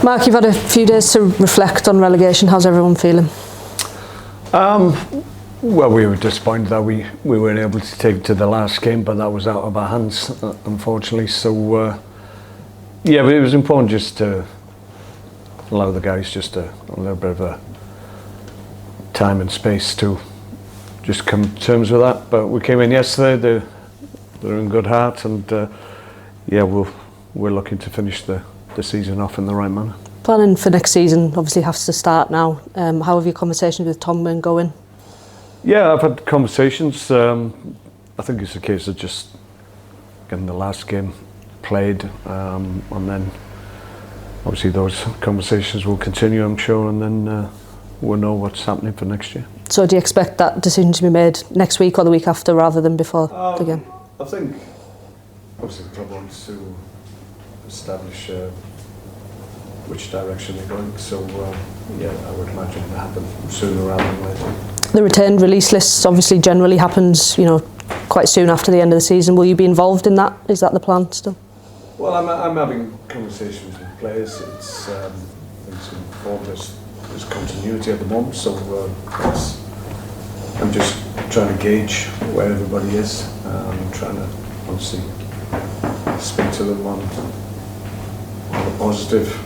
Mark, you've had a few days to reflect on relegation. How's everyone feeling? Well, we were disappointed that we weren't able to take it to the last game, but that was out of our hands, unfortunately. So, yeah, but it was important just to allow the guys just a little bit of a time and space to just come to terms with that. But we came in yesterday, they're in good heart, and yeah, we're looking to finish the season off in the right manner. Planning for next season obviously has to start now. How have your conversations with Tom been going? Yeah, I've had conversations. I think it's a case of just getting the last game played, and then obviously those conversations will continue, I'm sure, and then we'll know what's happening for next year. So do you expect that decision to be made next week or the week after rather than before the game? I think obviously the club wants to establish which direction they're going, so yeah, I would imagine it will happen sooner rather than later. The retained release lists obviously generally happens, quite soon after the end of the season. Will you be involved in that? Is that the plan still? Well, I'm having conversations with players. It's important there's continuity at the moment, so I'm just trying to gauge where everybody is. I'm trying to obviously speak to them on a positive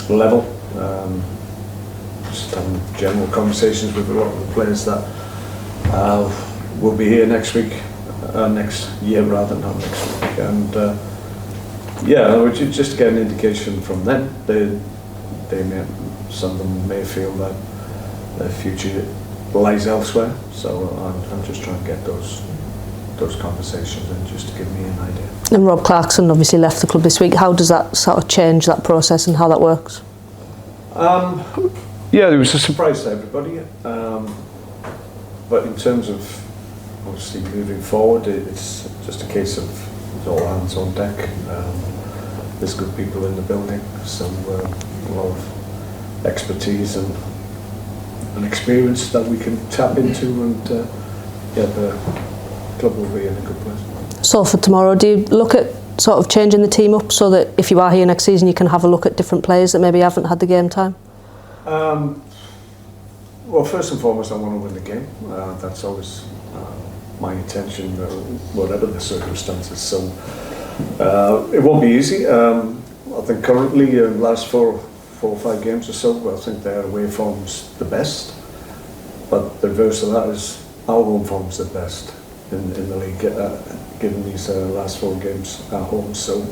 level. Just having general conversations with a lot of the players that will be here next week, next year rather, not next week. And yeah, just to get an indication from them. Some of them may feel that their future lies elsewhere. So I'm just trying to get those conversations and just to give me an idea. And Rob Clarkson obviously left the club this week. How does that sort of change that process and how that works? Yeah, it was a surprise to everybody. But in terms of obviously moving forward, it's just a case of all hands on deck. There's good people in the building, so a lot of expertise and experience that we can tap into, and yeah, the club will be in a good place. Salford tomorrow, do you look at sort of changing the team up so that if you are here next season you can have a look at different players that maybe haven't had the game time? Well, first and foremost, I want to win the game. That's always my intention, whatever the circumstances. So it won't be easy. I think currently, last four or five games or so, I think their away form's the best. But the reverse of that is our home form's the best in the league, given these last 4 games at home. So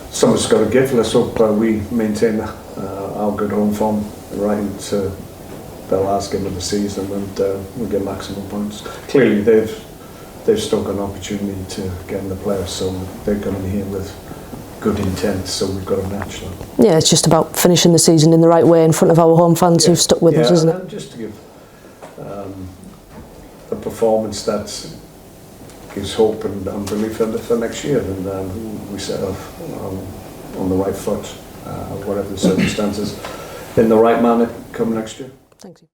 someone's got to give. Let's hope we maintain our good home form right into the last game of the season, and we get maximum points. Clearly, they've still got an opportunity to get in the playoffs, so they're coming here with good intent. So we've got to match them. Yeah, it's just about finishing the season in the right way in front of our home fans who've stuck with us, isn't it? And just to give a performance that gives hope and belief for next year, and we set off on the right foot, whatever the circumstances, in the right manner come next year. Thank you.